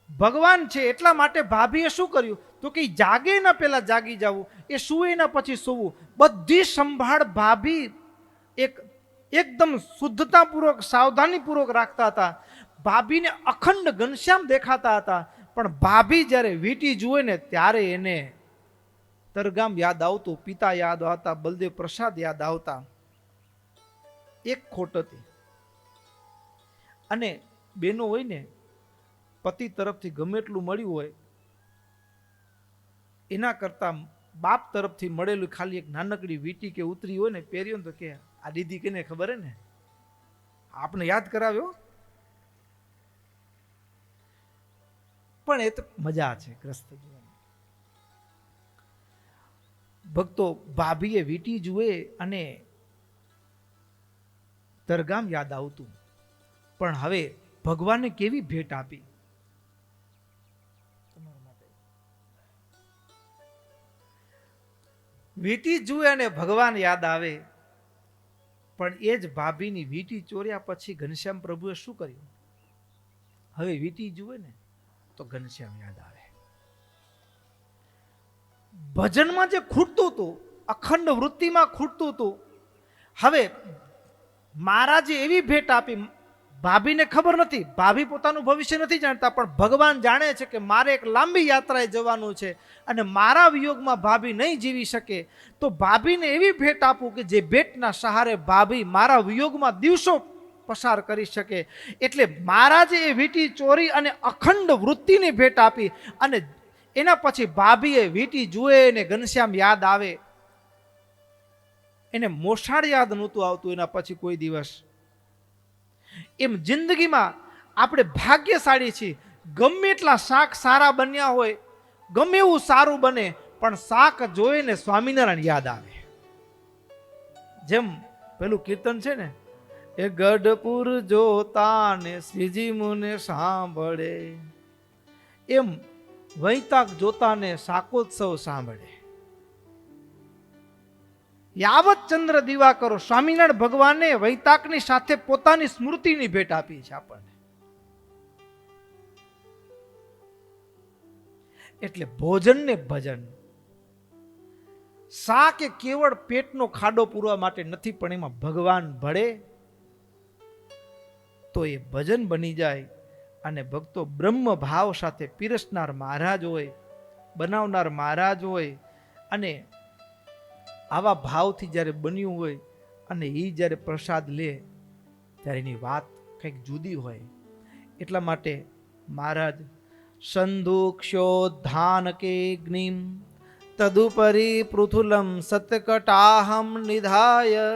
ભગવાન છે, એટલા માટે ભાભીએ શું કર્યું તો કે જાગે ના પહેલા જાગી જવું, એ સુવે ના પછી સુવું, બધી સંભાળ ભાભી એકદમ શુદ્ધતાપૂર્વક સાવધાનીપૂર્વક રાખતા હતા. ભાભીને અખંડ ઘનશ્યામ દેખાતા હતા. પણ ભાભી જ્યારે વીંટી જુએ ને ત્યારે એને તરગામ યાદ આવતું, પિતા યાદ આવતા, બલદેવ પ્રસાદ યાદ આવતા. એક ખોટ હતી. અને બેનો હોય ને પતિ તરફથી ગમે એટલું મળ્યું હોય એના કરતા બાપ તરફથી મળેલું ખાલી એક નાનકડી વીંટી કે ઉતરી હોય ને પહેર્યો ને તો કે આ દીદી કેને ખબર હે ને, આપણે યાદ કરાવ્યો. પણ એ તો મજા છે ગ્રસ્ત જીવન. ભક્તો, ભાભીએ વીંટી જુએ અને દરગામ યાદ આવતું. પણ હવે ભગવાને કેવી ભેટ આપી વીંટી જુએ અને ભગવાન યાદ આવે. પણ એ જ ભાભીની વીંટી ચોર્યા પછી ઘનશ્યામ પ્રભુએ શું કર્યું? હવે વીંટી જુએ ને તો ઘનશ્યામ યાદ આવે. ભજનમાં જે ખૂટતું હતું, અખંડ વૃત્તિમાં ખૂટતું હતું, હવે મહારાજે એવી ભેટ આપી. ભાભીને ખબર નથી, ભાભી પોતાનું ભવિષ્ય નથી જાણતા, પણ ભગવાન જાણે છે કે મારે એક લાંબી યાત્રાએ જવાનું છે અને મારા વિયોગમાં ભાભી નહીં જીવી શકે. તો ભાભીને એવી ભેટ આપું કે જે ભેટના સહારે ભાભી મારા વિયોગમાં દિવસો પસાર કરી શકે. એટલે મહારાજે એ વીંટી ચોરી અને અખંડ વૃત્તિની ભેટ આપી. અને એના પછી ભાભીએ વીંટી જુએ ને ઘનશ્યામ યાદ આવે. એને મોસાળ યાદ નહોતું આવતું એના પછી કોઈ દિવસ. એમ જિંદગીમાં આપણે ભાગ્યશાળી છીએ. ગમે એટલા શાક સારા બન્યા હોય, ગમે એવું સારું બને, પણ શાક જોઈને સ્વામિનારાયણ યાદ આવે. જેમ પેલું કીર્તન છે ને, એ ગઢપુર જોતા ને શ્રીજી મુને સાંભળે, એમ વૈતાક જોતા ને શાકોત્સવ સાંભળે. યાવત ચંદ્ર દિવાકરો સ્વામિનારાયણ ભગવાને વૈતાકની સાથે પોતાની સ્મૃતિની ભેટ આપી છે આપણને. એટલે ભોજન ને ભજન. શાક એ કેવળ પેટનો ખાડો પૂરવા માટે નથી, પણ એમાં ભગવાન ભળે તો એ ભજન બની જાય. અને ભક્તો, બ્રહ્મ ભાવ સાથે પીરસનાર મહારાજ હોય, બનાવનાર મહારાજ હોય, અને આવા ભાવથી જ્યારે બન્યું હોય અને એ જ્યારે પ્રસાદ લે ત્યારે એની વાત કંઈક જુદી હોય. એટલા માટે મહારાજ સંદુક્ષોધાન કે જ્ઞિમ તદુપરી પૃથુલમ સતકટાહમ નિધાય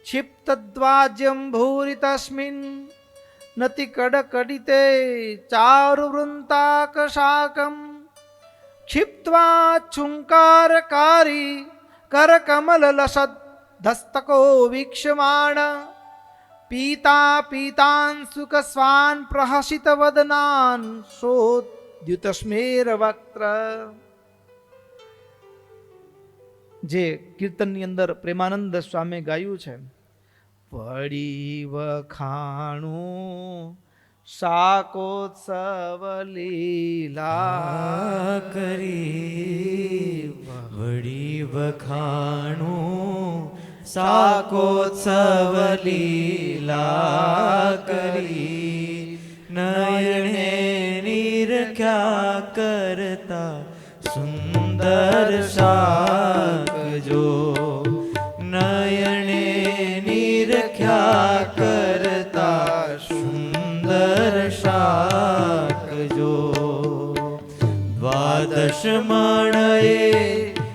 क्षिप्तद्वाज्यं भूरि तस्मिन् नति कडकडिते चारुवृन्ताकशाकं क्षिप्त्वा छुङ्कारकारी करकमललसद् धस्तको वीक्षमाण पीता पीतांशुकस्वान् प्रहसितवदनान् सोद्युतस्मेरवक्त्र. જે કીર્તનની અંદર પ્રેમાનંદ સ્વામી ગાયું છે, પડી વખાણું શાકોત્સવ લીલા કરી વળી વખાણું શાકોત્સવ લીલા કરી નયણે નિરખ્યા કરતા સુંદર શાક જો નયણે નિરખ્યા કરતા સુંદર શાક જો દ્વાદશ મણએ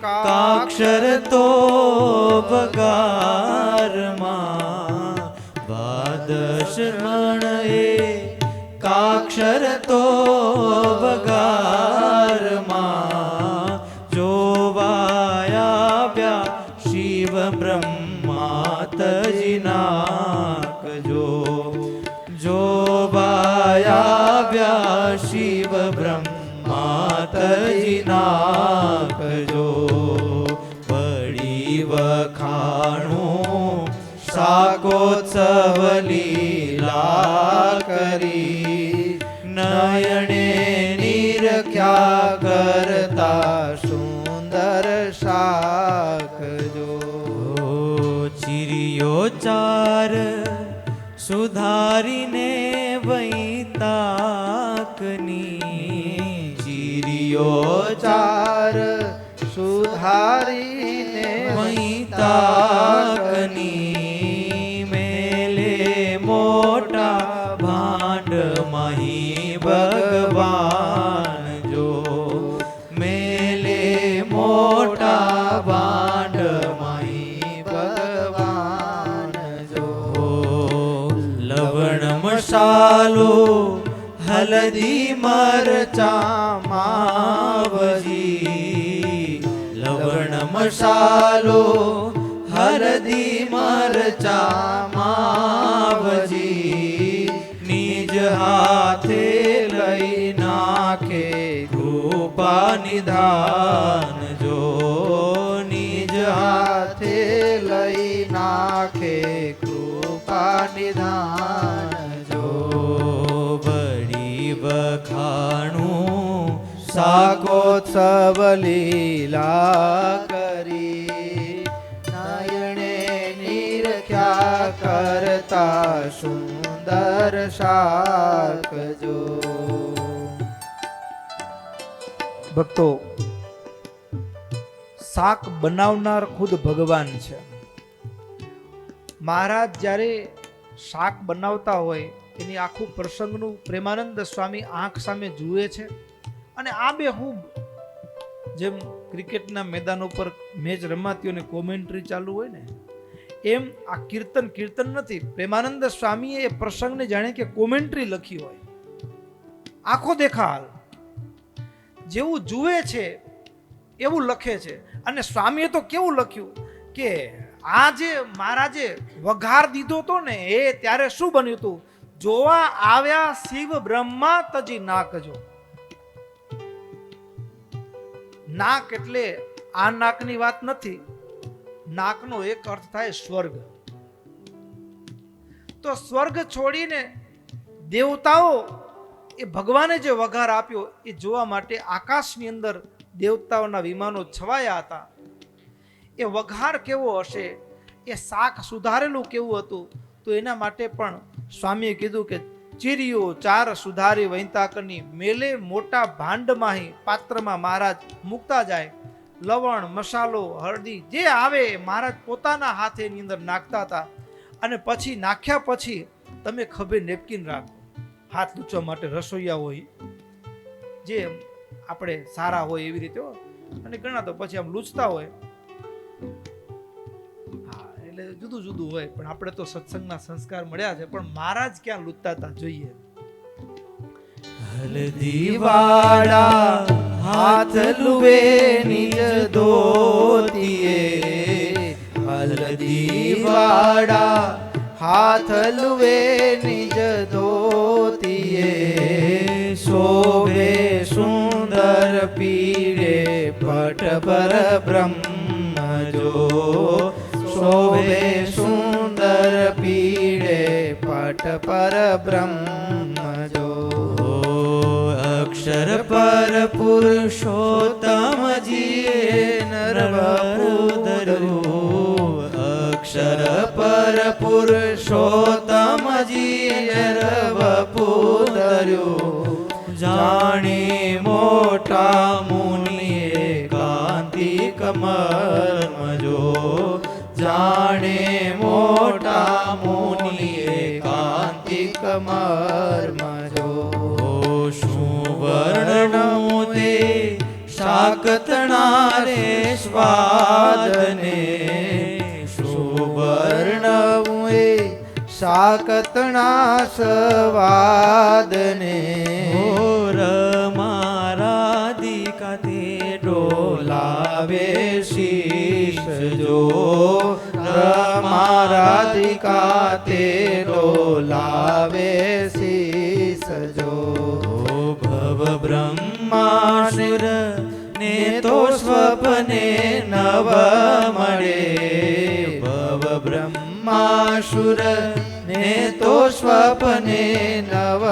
કાક્ષર તો વગારમાં દ્વાદશ મણએ કાક્ષર તો વગારમાં જોવાયા વ્યા શિવ બ્રહ્મા તજનાક જોવાયા વ્યા શિવ બ્રહ્મા તજનાક પડી વખાણું શાકોત્સવ લીલા કરી નયણે નિરખ્યા કરતા સુંદર શાક જો ચિરિયો ચાર સુધારીને વૈતાકની ચિરિયો ચાર સુધારીને વૈતાકની મેલે મોટા ભાંડ મહી ભગવાન જો મેલે મોટા ભાંડ મહી ભગવાન જો લવણ મસાલો હલદી મરચા માવજી લવણ મસાલો હળદી મરચા માવજી નિજ હાથે લઈ નાખે કૃપા નિધાન જો નિજ હાથે લઈ નાખે કૃપા નિધાન જો બડી વખાણું શાકોત્સવ લીલા કરી નયણે નિરખ્યા કરતા સુંદર શાક જો ભક્તો શાક બનાવનાર ખુદ ભગવાન છે. મહારાજ જ્યારે શાક બનાવતા હોય એની આખું પ્રસંગનું પ્રેમાનંદ સ્વામી આંખ સામે જુએ છે અને આ બેહૂબ જેમ ક્રિકેટના મેદાન ઉપર મેચ રમાતી અને કોમેન્ટ્રી ચાલુ હોય ને એમ આ કીર્તન નથી. પ્રેમાનંદ સ્વામીએ એ પ્રસંગને જાણે કે કોમેન્ટ્રી લખી હોય, આંખો દેખાલ જેવું જુએ છે એવું લખે છે. અને સ્વામીએ તો કેવું લખ્યું કે આ જે મહારાજે વઘાર દીધો તો ને એ ત્યારે શું બન્યું હતું, જોવા આવ્યા શિવ બ્રહ્મા તજી નાકજો. નાક એટલે આ નાકની વાત નથી, નાકનો એક અર્થ થાય સ્વર્ગ. તો સ્વર્ગ છોડીને દેવતાઓ એ ભગવાને જે વઘાર આપ્યો એ જોવા માટે આકાશની અંદર દેવતાઓના વિમાનો છવાયા હતા. એ વઘાર કેવો હશે, એ શાક સુધારેલું કેવું હતું, તો એના માટે પણ સ્વામીએ કીધું કે ચીરિયો ચાર સુધારી વૈતાકની મેલે મોટા ભાંડમાં પાત્રમાં મહારાજ મૂકતા જાય. લવણ મસાલો હળદી જે આવે મહારાજ પોતાના હાથેની અંદર નાખતા હતા. અને પછી નાખ્યા પછી તમે ખભે નેપકિન રાખો, હાથ લૂછવા માટે રસોઈયા હોય જે આપણે સારા હોય એવી રીતે, અને ઘણા તો પછી આમ લૂછતા હોય. હા, એટલે જુદું જુદું હોય, પણ આપણે તો સત્સંગના સંસ્કાર મળ્યા છે. પણ મહારાજ ક્યાં લૂછતા હતા જોઈએ. હલદી વાળા હાથ લુવે નિજ ધોતીએ, હલદી વાળા હાથ લુવે નિજ ધોતીએ, શોભે સુંદર પીરે પટ પર બ્રહ્મ જો, શોભે સુંદર પીરે પર બ્રહ્મ જો અક્ષર પર પુરુષોત્તમજીએ નરવપુ ધર્યું અક્ષર પર પુરુષોત્તમજીએ નરવપુ ધર્યું જાણી મોટા મુનિએ કાંતિક મર્મ જો જાણે મોટા મુનિએ કાંતિક મર્મ જો શું વર્ણવું તે શાકતણા રે સ્વાદને શું વર્ણવું એ શાકતણા સ્વાદને મારાધિકા તે ડોલાવે શીશ જો મારાધિકા તે ડોલાવે શીશ જો ભવ બ્રહ્માસુર ને તો સ્વપ્ને નવ મળે ભવ બ્રહ્માસુર ને તો સ્વપ્ને નવ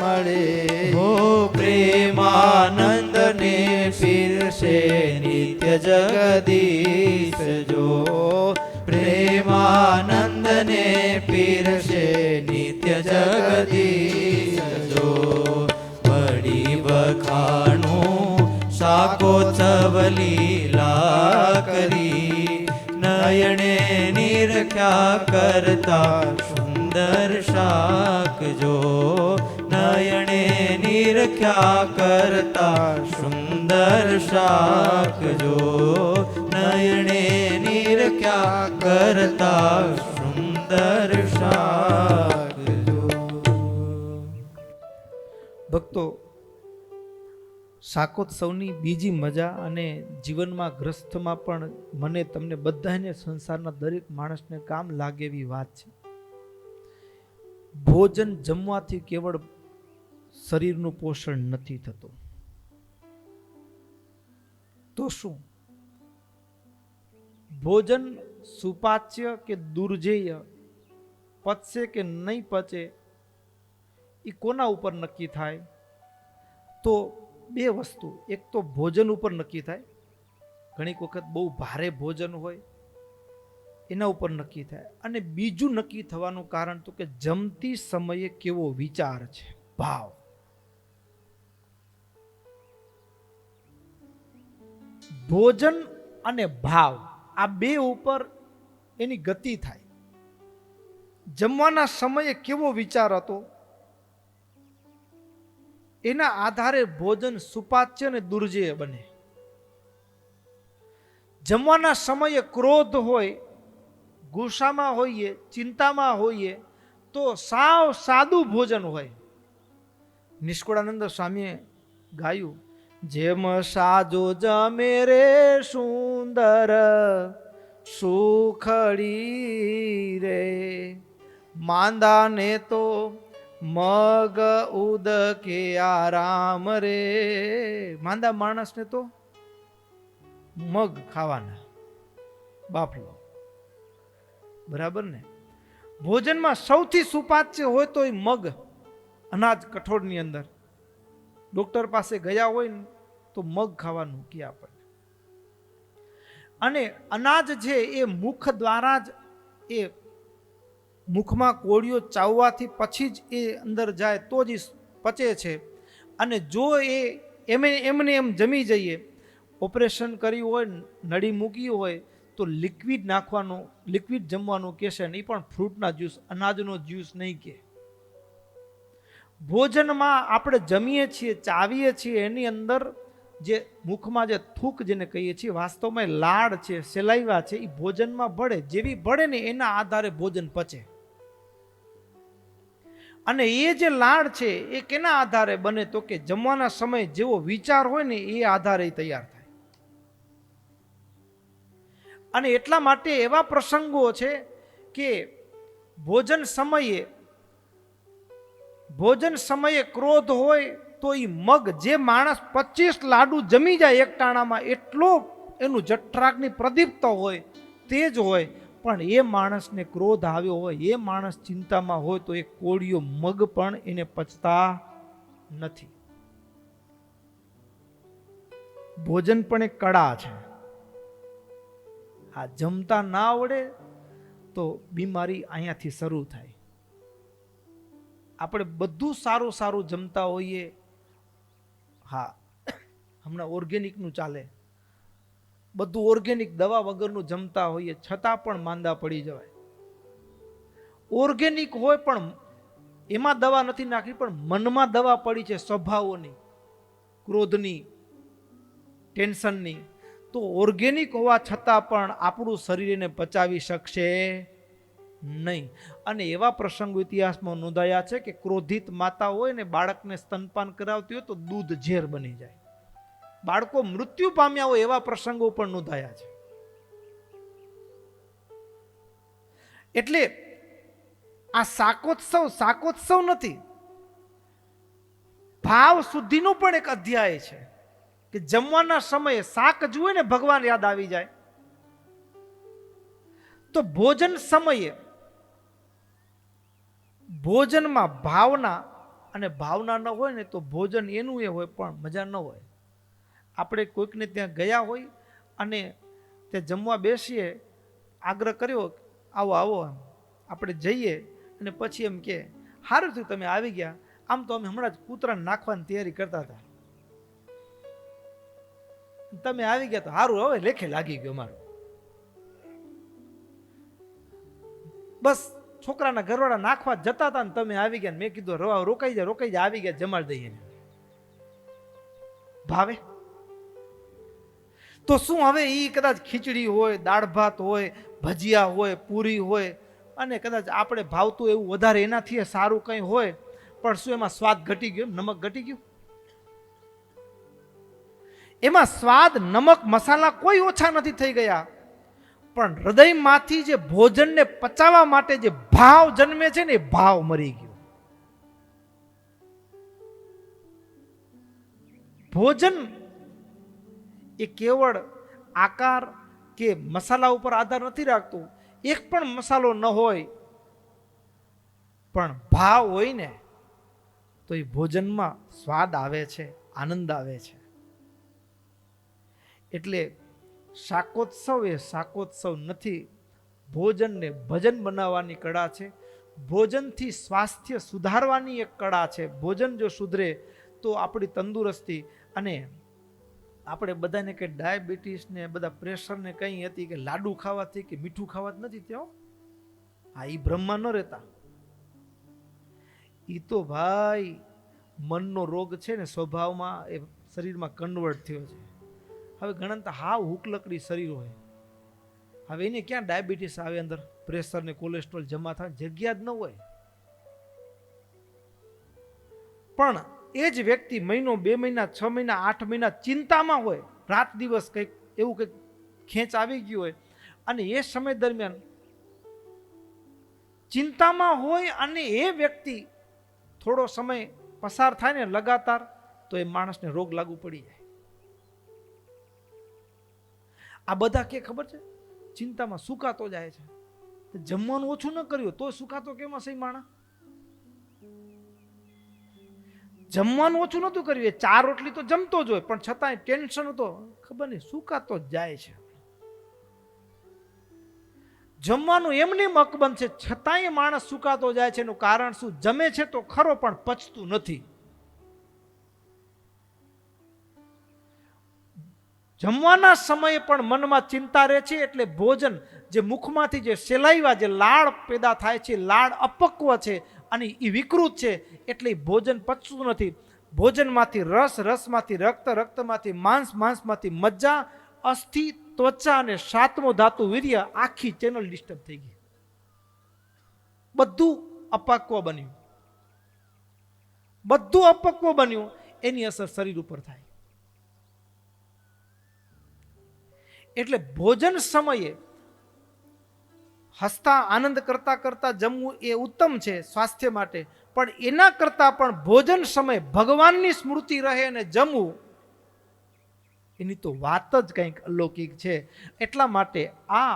મળે હો પ્રેમાનંદ ને પીરસે નિત્ય જગદીશ જો પ્રેમાનંદ ને પીરસે નિત્ય જગદીશ જો પડી વખાણું શાકોત્સવ લીલા કરી નયણે નિરખ્યા કરતા સુંદર શાક જો નયણે નિરખ્યા કરતા સુંદર શાક જો નયણે નિરખ્યા કરતા સુંદર શાક જો ભક્તો, શાકોત્સવની બીજી મજા અને જીવનમાં ગ્રસ્થમાં પણ મને તમને બધાને સંસારના દરેક માણસને કામ લાગે એવી વાત છે. ભોજન જમવાથી કેવળ શરીરનું પોષણ નથી થતું, તો શું ભોજન સુપાચ્ય કે દુર્જેય, પચશે કે નહીં પચે એ કોના ઉપર નક્કી થાય? તો બે વસ્તુ, એક તો ભોજન ઉપર નક્કી થાય. ઘણી વખત બહુ ભારે ભોજન હોય એના ઉપર નક્કી થાય. અને બીજું નક્કી થવાનું કારણ તો કે જમતી સમયે કેવો વિચાર છે, ભાવ. ભોજન અને ભાવ આ બે ઉપર એની ગતિ થાય. જમવાના સમયે કેવો વિચાર હતો એના આધારે ભોજન સુપાચ્ય અને દુર્જેય બને. જમવાના સમયે ક્રોધ હોય, ગુસ્સામાં હોઈએ, ચિંતામાં હોઈએ તો સાવ સાદું ભોજન હોય. નિષ્કુળાનંદ સ્વામીએ ગાયું, જેમ સાજો જમે રે સુંદર સુખડી રે, માંદાને તો મગ ઉદકે આરામ રે. માંદા માણસને તો મગ ખાવાના, બાફલો, બરાબર ને? ભોજનમાં સૌથી સુપાચ્ય હોય તો એ મગ, અનાજ કઠોળની અંદર. ડોક્ટર પાસે ગયા હોય ને તો મગ ખાવાનું કે આપણને. અને અનાજ છે એ મુખ દ્વારા જ, એ મુખમાં કોળીઓ ચાવવાથી પછી જ એ અંદર જાય તો જ પચે છે. અને જો એ એમને એમ જમી જઈએ, ઓપરેશન કર્યું હોય, નળી મૂકી હોય તો લિક્વિડ નાખવાનું, લિક્વિડ જમવાનું કહેશે ને, એ પણ ફ્રૂટના જ્યુસ, અનાજનો જ્યુસ નહીં કે. ભોજનમાં આપણે જમીએ છીએ, ચાવીએ છીએ, એની અંદર જે મુખમાં જે થૂક જેને કહીએ છીએ, વાસ્તવમાં લાળ છે, સેલાઈવા છે, એ ભોજનમાં ભળે. જેવી ભળે ને એના આધારે ભોજન પચે. અને એ જે લાળ છે એ કેના આધારે બને? તો કે જમવાના સમયે જેવો વિચાર હોય ને એ આધારે તૈયાર થાય. અને એટલા માટે એવા પ્રસંગો છે કે ભોજન સમયે ક્રોધ હોય તો એ મગ, જે માણસ 25 લાડુ જમી જાય એક ટાણામાં, એટલો એનું જઠરાગ્નિ પ્રદીપ્ત હોય, તેજ હોય, પણ એ માણસને ક્રોધ આવ્યો હોય, એ માણસ ચિંતામાં હોય તો એ કોળિયો મગ પણ એને પચતા નથી. ભોજન પણ એક કળા છે. આ જમતા ના આવડે તો બીમારી અહીંયાથી શરૂ થાય. આપણે બધું સારું સારું જમતા હોઈએ, હા હમણાં ઓર્ગેનિકનું ચાલે, બધું ઓર્ગેનિક દવા વગરનું જમતા હોઈએ છતાં પણ માંદા પડી જવાય. ઓર્ગેનિક હોય પણ એમાં દવા નથી નાખી, પણ મનમાં દવા પડી છે, સ્વભાવોની, ક્રોધની, ટેન્શનની. તો ઓર્ગેનિક હોવા છતાં પણ આપણું શરીર એને પચાવી શકશે નહીં. અને એવા પ્રસંગો ઇતિહાસમાં નોંધાયા છે કે ક્રોધિત માતા હોય ને બાળકને સ્તનપાન કરાવતી હોય તો દૂધ ઝેર બની જાય, બાળકો મૃત્યુ પામ્યા હોય એવા પ્રસંગો પણ નોંધાયા છે. એટલે આ શાકોત્સવ નથી, ભાવ શુદ્ધિનો પણ એક અધ્યાય છે કે જમવાના સમયે શાક જુએ ને ભગવાન યાદ આવી જાય. તો ભોજન સમયે ભોજનમાં ભાવના, અને ભાવના ન હોય ને તો ભોજન એનું એ હોય પણ મજા ન હોય. આપણે કોઈકને ત્યાં ગયા હોય અને તે જમવા બેસીએ, આગ્રહ કર્યો આવો આવો, આપણે જઈએ અને પછી એમ કે સારું થયું તમે આવી ગયા, આમ તો અમે હમણાં જ કૂતરાને નાખવાની તૈયારી કરતા હતા, તમે આવી ગયા તો સારું, હવે લેખે લાગી ગયો મારો. બસ છોકરાના ઘરવાળા નાખવા જતા હતા ને તમે આવી ગયા, મેં કીધું રોકાઈ જાય આવી ગયા, જમાડી દઈએ. ભાવે તો શું હવે ઈ કદાચ ખીચડી હોય, દાળ ભાત હોય, ભજીયા હોય, પૂરી હોય, અને કદાચ આપણે ભાવતું એવું વધારે એનાથી સારું કંઈ હોય, પણ શું એમાં સ્વાદ ઘટી ગયો? નમક ઘટી ગયું? એમાં સ્વાદ, નમક, મસાલા કોઈ ઓછા નથી થઈ ગયા, પણ હૃદયમાંથી જે ભોજનને પચાવવા માટે જે ભાવ જન્મે છે ને એ ભાવ મરી ગયો. ભોજન એ કેવળ આકાર કે મસાલા ઉપર આધાર નથી રાખતું. એક પણ મસાલો ન હોય પણ ભાવ હોય ને તો એ ભોજનમાં સ્વાદ આવે છે, આનંદ આવે છે. એટલે શાકોત્સવ એ શાકોત્સવ નથી, ભોજનને ભજન બનાવવાની કળા છે. ભોજનથી સ્વાસ્થ્ય સુધારવાની એક કળા છે. ભોજન જો સુધરે તો આપણી તંદુરસ્તી, અને આપણે બધાને કે ડાયાબિટીસ ને બધા પ્રેશરને કંઈ હતી કે લાડુ ખાવાથી કે મીઠું ખાવાથી નથી થયો. હા, એ બ્રહ્મા ન રહેતા. એ તો ભાઈ મનનો રોગ છે ને, સ્વભાવમાં એ શરીરમાં કન્વર્ટ થયો છે. હવે ઘણા હાવ હુકલકડી શરીર હોય, હવે એને ક્યાં ડાયાબિટીસ આવે, અંદર પ્રેશર ને કોલેસ્ટ્રોલ જમા થાય, જગ્યા જ ન હોય. પણ એ જ વ્યક્તિ મહિનો, 2 મહિના, 6 મહિના, 8 મહિના ચિંતામાં હોય, રાત દિવસ કંઈક એવું કંઈક ખેંચ આવી ગયું હોય, અને એ સમય દરમિયાન ચિંતામાં હોય અને એ વ્યક્તિ થોડો સમય પસાર થાય ને લગાતાર, તો એ માણસને રોગ લાગુ પડી જાય. આ બધા કે ખબર છે, ચિંતામાં સુકાતો જાય છે. જમવાનું ઓછું ન કર્યું તો સુકાતો કેમ હશે માણસ? જમવાનું ઓછું નહોતું કર્યું, એ 4 રોટલી તો જમતો જ હોય, પણ છતાંય ટેન્શન તો ખબર નહીં સુકાતો જ જાય છે. જમવાનું એમની મકબંધ છે, છતાંય માણસ સુકાતો જાય છે. એનું કારણ શું? જમે છે તો ખરો પણ પચતું નથી. જમવાના સમયે પણ મનમાં ચિંતા રહે છે, એટલે ભોજન જે મુખમાંથી જે સેલાઈવા જે લાળ પેદા થાય છે, લાળ અપક્વ છે અને એ વિકૃત છે, એટલે ભોજન પચતું નથી. ભોજનમાંથી રસ, રસમાંથી રક્ત, રક્તમાંથી માંસ, માંસમાંથી મજ્જા, અસ્થિ, ત્વચા અને 7મો ધાતુ વીર્ય, આખી ચેનલ ડિસ્ટર્બ થઈ ગઈ. બધું અપક્વ બન્યું, બધું અપક્વ બન્યું. એની અસર શરીર ઉપર થાય. એટલે ભોજન સમયે હસતા આનંદ કરતા કરતા જમવું એ ઉત્તમ છે સ્વાસ્થ્ય માટે, પણ એના કરતા પણ ભોજન સમયે ભગવાનની સ્મૃતિ રહે અને જમવું, એની તો વાત જ કંઈક અલૌકિક છે. એટલા માટે આ